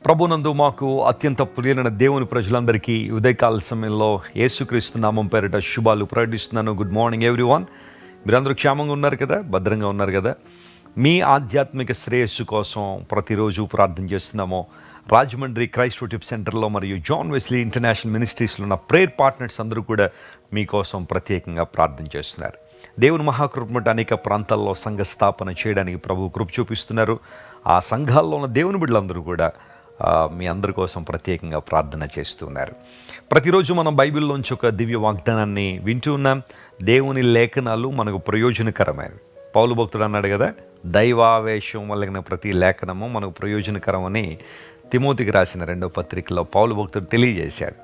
ప్రభునందు మాకు అత్యంత ప్రియమైన దేవుని ప్రజలందరికీ ఉదయకాల సమయంలో యేసుక్రీస్తు నామం పేరిట శుభాలు ప్రకటిస్తున్నాను. Good morning everyone. మీరందరూ క్షేమంగా ఉన్నారు కదా, భద్రంగా ఉన్నారు కదా? మీ ఆధ్యాత్మిక శ్రేయస్సు కోసం ప్రతిరోజు ప్రార్థన చేస్తున్నాము. రాజమండ్రి క్రైస్ట్ వర్షిప్ సెంటర్లో మరియు జాన్ వెస్లీ ఇంటర్నేషనల్ మినిస్ట్రీస్లో ఉన్న ప్రేయర్ పార్ట్నర్స్ అందరూ కూడా మీకోసం ప్రత్యేకంగా ప్రార్థన చేస్తున్నారు. దేవుని మహాకృప అనేక ప్రాంతాల్లో సంఘ స్థాపన చేయడానికి ప్రభు కృప చూపిస్తున్నారు. ఆ సంఘాల్లో ఉన్న దేవుని బిడ్డలందరూ కూడా మీ అందరి కోసం ప్రత్యేకంగా ప్రార్థన చేస్తున్నారు. ప్రతిరోజు మనం బైబిల్లోంచి ఒక దివ్య వాగ్దానాన్ని వింటూ ఉన్నాం. దేవుని లేఖనాలు మనకు ప్రయోజనకరమైనవి. పౌలు భక్తుడు అన్నాడు కదా, దైవావేశం వలన ప్రతి లేఖనము మనకు ప్రయోజనకరమని తిమోతికి రాసిన 2వ పత్రికలో పౌలు భక్తుడు తెలియజేశాడు.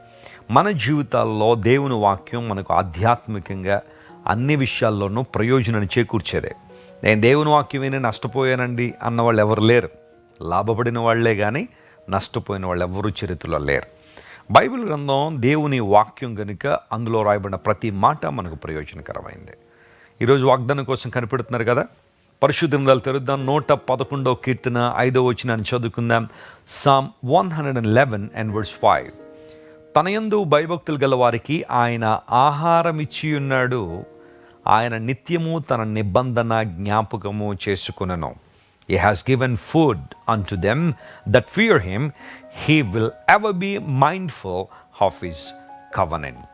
మన జీవితాల్లో దేవుని వాక్యం మనకు ఆధ్యాత్మికంగా అన్ని విషయాల్లోనూ ప్రయోజనాన్ని చేకూర్చేదే. నేను దేవుని వాక్యం విని నష్టపోయానండి అన్న వాళ్ళు ఎవరు లేరు. లాభపడిన వాళ్లే కానీ నష్టపోయిన వాళ్ళు ఎవరు చరిత్రలో లేరు. బైబిల్ గ్రంథం దేవుని వాక్యం కనుక అందులో రాయబడిన ప్రతి మాట మనకు ప్రయోజనకరమైంది. ఈరోజు వాగ్దానం కోసం కనిపెడుతున్నారు కదా, పరిశుద్ధ గ్రంథాలు తెరుద్దాం. 111వ కీర్తన 5వ వచనాన్ని చదువుకుందాం. Psalm 111 and verse 5. తన యందు భయభక్తులు గల వారికి ఆయన ఆహారం ఇచ్చి ఉన్నాడు, ఆయన నిత్యము తన నిబంధన జ్ఞాపకము చేసుకొనెను. He has given food unto them that fear him. He will ever be mindful of his covenant.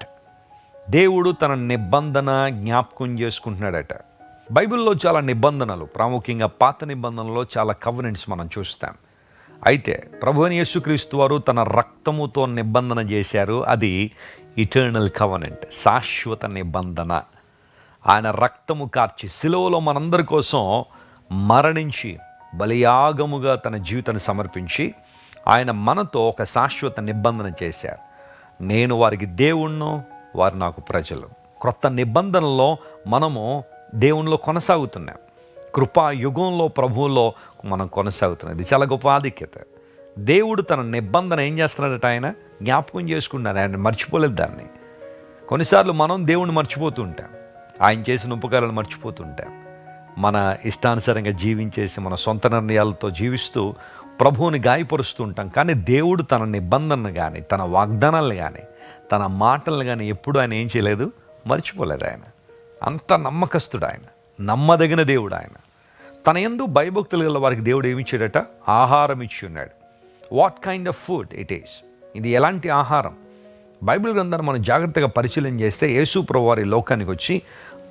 దేవుడు తన నిబంధన జ్ఞాపకం చేసుకుంటున్నాడట. బైబిల్లో చాలా నిబంధనలు, ప్రాముఖ్యంగా పాత నిబంధనలో చాలా కవనెంట్స్ మనం చూస్తాం. అయితే ప్రభువైన యేసుక్రీస్తు వారు తన రక్తముతో నిబంధన చేశారు. అది ఇటర్నల్ కవనెంట్, శాశ్వత నిబంధన. ఆయన రక్తము కార్చి సిలువలో మనందరి కోసం మరణించి బలియాగముగా తన జీవితాన్ని సమర్పించి ఆయన మనతో ఒక శాశ్వత నిబంధన చేశారు. నేను వారికి దేవుణ్ణో, వారు నాకు ప్రజలు. క్రొత్త నిబంధనలో మనము దేవునిలో కొనసాగుతున్నాం. కృపా యుగంలో ప్రభువులో మనం కొనసాగుతున్నాం. ఇది చాలా గొప్ప ఆధిక్యత. దేవుడు తన నిబంధన ఏం చేస్తున్నాడట, ఆయన జ్ఞాపకం చేసుకున్నాడు. ఆయన మర్చిపోలేదు దాన్ని. కొన్నిసార్లు మనం దేవుణ్ణి మర్చిపోతూ ఉంటాం, ఆయన చేసిన ఉపకారాలు మర్చిపోతుంటాం. మన ఇష్టానుసారంగా జీవించేసి మన సొంత నిర్ణయాలతో జీవిస్తూ ప్రభువుని గాయపరుస్తూ ఉంటాం. కానీ దేవుడు తన నిబంధనను కానీ, తన వాగ్దానాలను కానీ, తన మాటలను కానీ ఎప్పుడు ఆయన ఏం చేయలేదు, మర్చిపోలేదు. ఆయన అంత నమ్మకస్తుడు, ఆయన నమ్మదగిన దేవుడు. ఆయన తన యందు భయభక్తులు గల వారికి దేవుడు ఏమి ఇచ్చాడట, ఆహారం ఇచ్చి ఉన్నాడు. What kind of food it is? ఇది ఎలాంటి ఆహారం? బైబిల్ గ్రంథాన్ని మనం జాగ్రత్తగా పరిశీలన చేస్తే యేసు ప్రభువు వారి లోకానికి వచ్చి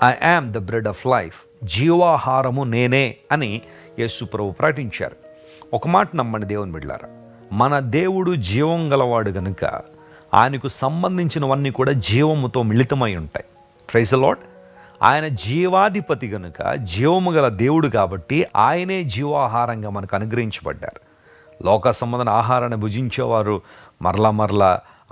I am the bread of life, జీవాహారము నేనే అని యేసు ప్రభువు ప్రకటించారు. ఒక మాట నమ్మండి దేవుని బిడ్డలారా, మన దేవుడు జీవం గలవాడు గనుక ఆయనకు సంబంధించినవన్నీ కూడా జీవముతో మిళితమై ఉంటాయి. Praise the Lord. ఆయన జీవాధిపతి గనుక, జీవము గల దేవుడు కాబట్టి ఆయనే జీవాహారంగా మనకు అనుగ్రహించబడ్డారు. లోక సంబంధన ఆహారాన్ని భుజించేవారు మరలా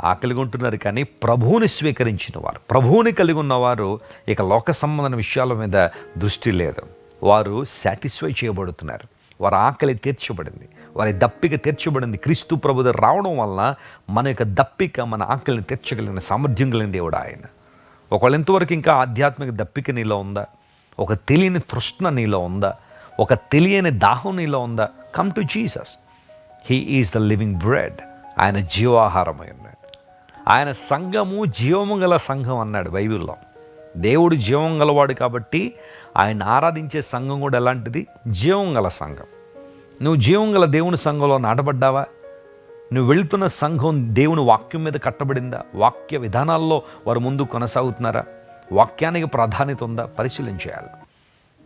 ఆకలిగా ఉంటున్నారు. కానీ ప్రభువుని స్వీకరించిన వారు, ప్రభువుని కలిగి ఉన్నవారు ఇక లోక సంబంధన విషయాల మీద దృష్టి లేదు. వారు సాటిస్ఫై చేయబడుతున్నారు. వారి ఆకలి తీర్చబడింది, వారి దప్పిక తీర్చబడింది. క్రీస్తు ప్రభు రావడం వలన మన యొక్క దప్పిక, మన ఆకలిని తీర్చగలిగిన సామర్థ్యం కలిగిన దేవుడు ఆయన. ఒకవేళ ఇంతవరకు ఇంకా ఆధ్యాత్మిక దప్పిక నీలో ఉందా? ఒక తెలియని తృష్ణ నీలో ఉందా? ఒక తెలియని దాహం నీలో ఉందా? Come to Jesus. He is the living bread. ఆయన జీవాహారమై ఉన్నాడు. ఆయన సంఘము జీవము గల సంఘం అన్నాడు బైబిల్లో. దేవుడు జీవం గలవాడు కాబట్టి ఆయన ఆరాధించే సంఘం కూడా ఎలాంటిది? జీవం గల సంఘం. నువ్వు జీవం గల దేవుని సంఘంలో నాటబడ్డావా? నువ్వు వెళుతున్న సంఘం దేవుని వాక్యం మీద కట్టబడిందా? వాక్య విధానాల్లో వారు ముందు కొనసాగుతున్నారా? వాక్యానికి ప్రాధాన్యత ఉందా? పరిశీలించేయాలి.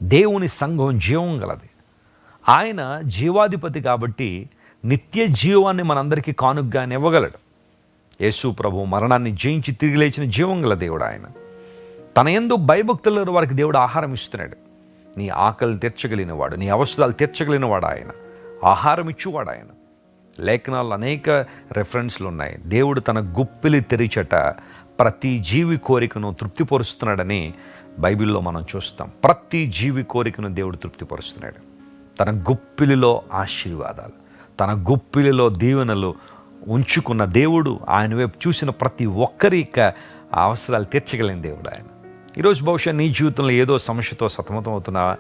దేవుని సంఘం జీవం గలది. ఆయన జీవాధిపతి కాబట్టి నిత్య జీవాన్ని మనందరికీ కానుగ్గా ఆయన ఇవ్వగలడు. యేసు ప్రభు మరణాన్ని జయించి తిరిగి లేచిన జీవం గల దేవుడు ఆయన. తన యందు భయభక్తుల వారికి దేవుడు ఆహారం ఇస్తున్నాడు. నీ ఆకలిని తీర్చగలిగినవాడు, నీ అవసరాలు తీర్చగలిగినవాడు ఆయన, ఆహారం ఇచ్చువాడు ఆయన. లేఖనాల్లో అనేక రెఫరెన్స్లు ఉన్నాయి. దేవుడు తన గుప్పిలి తెరిచట ప్రతి జీవి కోరికను తృప్తిపరుస్తున్నాడని బైబిల్లో మనం చూస్తాం. ప్రతి జీవి కోరికను దేవుడు తృప్తిపరుస్తున్నాడు. తన గుప్పిలిలో ఆశీర్వాదాలు, తన గుప్పిలిలో దీవెనలు ఉంచుకున్న దేవుడు, ఆయన వైపు చూసిన ప్రతి ఒక్కరి అవసరాలు తీర్చగలిగిన దేవుడు ఆయన. ఈరోజు బహుశా నీ జీవితంలో ఏదో సమస్యతో సతమతం అవుతున్నావా?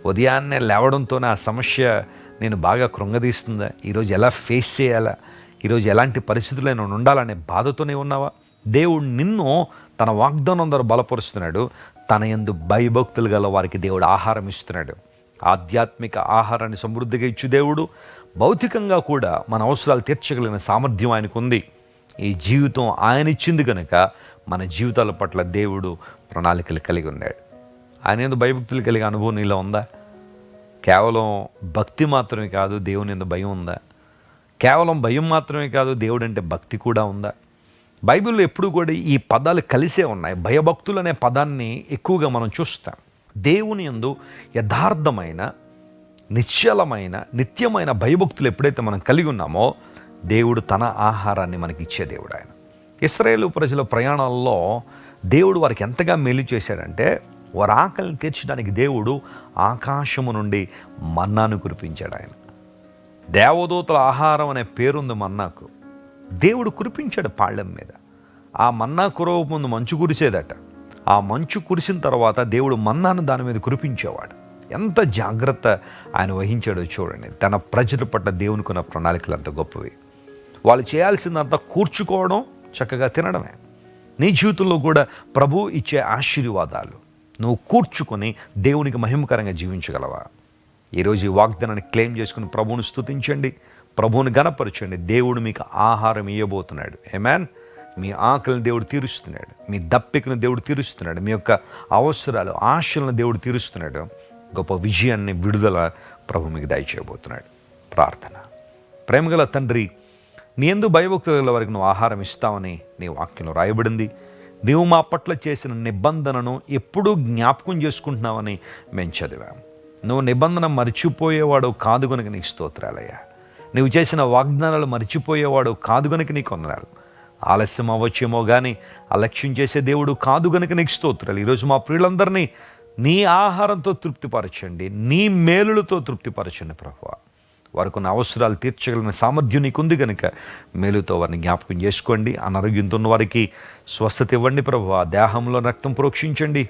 ఉదయాన్నే లేవడంతోనే ఆ సమస్య నేను బాగా కృంగదీస్తుందా? ఈరోజు ఎలా ఫేస్ చేయాలా? ఈరోజు ఎలాంటి పరిస్థితుల్లో నేను ఉండాలనే బాధతోనే ఉన్నావా? దేవుడు నిన్ను తన వాగ్దానం ద్వారా బలపరుస్తున్నాడు. తన యందు భయభక్తులు గల వారికి దేవుడు ఆహారం ఇస్తున్నాడు. ఆధ్యాత్మిక ఆహారాన్ని సమృద్ధిగా ఇచ్చు దేవుడు భౌతికంగా కూడా మన అవసరాలు తీర్చగలిగిన సామర్థ్యం ఆయనకు ఉంది. ఈ జీవితం ఆయన ఇచ్చింది కనుక మన జీవితాల పట్ల దేవుడు ప్రణాళికలు కలిగి ఉన్నాడు. ఆయన యందు భయభక్తులు కలిగే అనుభవం నీలో ఉందా? కేవలం భక్తి మాత్రమే కాదు, దేవుని యందు భయం ఉందా? కేవలం భయం మాత్రమే కాదు, దేవుడు అంటే భక్తి కూడా ఉందా? బైబిల్లో ఎప్పుడు కూడా ఈ పదాలు కలిసే ఉన్నాయి. భయభక్తులు అనే పదాన్ని ఎక్కువగా మనం చూస్తాం. దేవుని యందు యథార్థమైన, నిశ్చలమైన, నిత్యమైన భయభక్తులు ఎప్పుడైతే మనం కలిగి ఉన్నామో దేవుడు తన ఆహారాన్ని మనకి ఇచ్చే దేవుడు. ఆయన ఇశ్రాయేలు ప్రజల ప్రయాణాల్లో దేవుడు వారికి ఎంతగా మేలు చేశాడంటే, వారి ఆకలిని తీర్చడానికి దేవుడు ఆకాశము నుండి మన్నాను కురిపించాడు. ఆయన దేవదూతల ఆహారం అనే పేరుంది మన్నాకు. దేవుడు కురిపించాడు పాళ్యం మీద. ఆ మన్నా కురవ ముందు మంచు కురిసేదట. ఆ మంచు కురిసిన తర్వాత దేవుడు మన్నాను దాని మీద కురిపించేవాడు. ఎంత జాగ్రత్త ఆయన వహించాడో చూడండి. తన ప్రజల పట్ల దేవునికున్న ప్రణాళికలు అంత గొప్పవి. వాళ్ళు చేయాల్సిందంతా కూర్చుకోవడం, చక్కగా తినడమే. నీ జీవితంలో కూడా ప్రభు ఇచ్చే ఆశీర్వాదాలు నువ్వు కూర్చుకొని దేవునికి మహిమకరంగా జీవించగలవా? ఈరోజు ఈ వాగ్దానాన్ని క్లెయిమ్ చేసుకుని ప్రభువుని స్తుతించండి, ప్రభువుని గణపరచండి. దేవుడు మీకు ఆహారం ఇవ్వబోతున్నాడు. ఆమేన్. మీ ఆకలిని దేవుడు తీరుస్తున్నాడు. మీ దప్పికను దేవుడు తీరుస్తున్నాడు. మీ యొక్క అవసరాలు, ఆశలను దేవుడు తీరుస్తున్నాడు. గొప్ప విజయాన్ని, విడుదల ప్రభు మీకు దయచేయబోతున్నాడు. ప్రార్థన. ప్రేమగల తండ్రి, నీ యందు భయభక్తుల వారికి నువ్వు ఆహారం ఇస్తావని నీ వాక్యంలో రాయబడింది. నీవు మా పట్ల చేసిన నిబంధనను ఎప్పుడూ జ్ఞాపకం చేసుకుంటున్నావని మేము చదివాము. నువ్వు నిబంధన మర్చిపోయేవాడు కాదు కనుక నీకు స్తోత్రాలయ్యా. నువ్వు చేసిన వాగ్దానాలు మర్చిపోయేవాడు కాదు కనుక నీకు వందనాలు. ఆలస్యం అవ్వచ్చేమో కానీ అలక్ష్యం చేసే దేవుడు కాదు కనుక నీకు స్తోత్రాలు. ఈరోజు మా ప్రియులందరినీ నీ ఆహారంతో తృప్తిపరచండి, నీ మేలులతో తృప్తిపరచండి ప్రభువా. వారికి ఉన్న అవసరాలు తీర్చగలిగిన సామర్థ్యం నీకు ఉంది కనుక మేలుతో వారిని జ్ఞాపకం చేసుకోండి. అనారోగ్యంతో ఉన్న వారికి స్వస్థత ఇవ్వండి ప్రభువా. దేహంలో రక్తం ప్రోక్షించండి.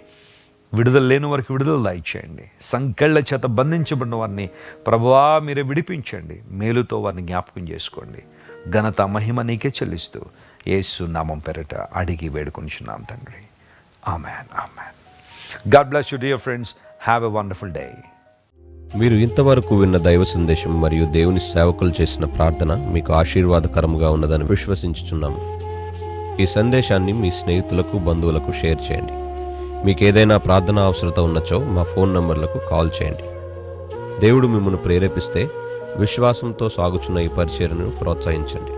విడుదల లేని వారికి విడుదల దయచేయండి. సంకెళ్ల చేత బంధించబడిన వారిని ప్రభువా మీరే విడిపించండి. మేలుతో వారిని జ్ఞాపకం చేసుకోండి. ఘనత, మహిమ నీకే చెల్లిస్తూ యేసు నామం పేరిట అడిగి వేడుకొనిచున్నాం తండ్రి. ఆమేన్. ఆమేన్. God bless you dear friends. Have a wonderful day. మీరు ఇంతవరకు విన్న దైవ సందేశం మరియు దేవుని సేవకులు చేసిన ప్రార్థన మీకు ఆశీర్వాదకరముగా ఉన్నదని విశ్వసించుచున్నాము. ఈ సందేశాన్ని మీ స్నేహితులకు, బంధువులకు షేర్ చేయండి. మీకు ఏదైనా ప్రార్థన అవసరత ఉన్నచో మా ఫోన్ నంబర్లకు కాల్ చేయండి. దేవుడు మిమ్మల్ని ప్రేరేపిస్తే విశ్వాసంతో సాగుచున్న ఈ పరిచర్యను ప్రోత్సహించండి.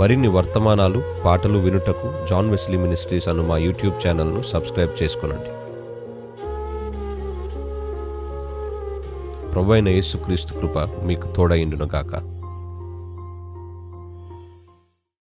మరిన్ని వర్తమానాలు, పాటలు వినుటకు జాన్ వెస్లీ మినిస్ట్రీస్ అను మా యూట్యూబ్ ఛానల్ను సబ్స్క్రైబ్ చేసుకొనండి. ప్రభువైన యేసుక్రీస్తు కృప మీకు తోడైండును గాక.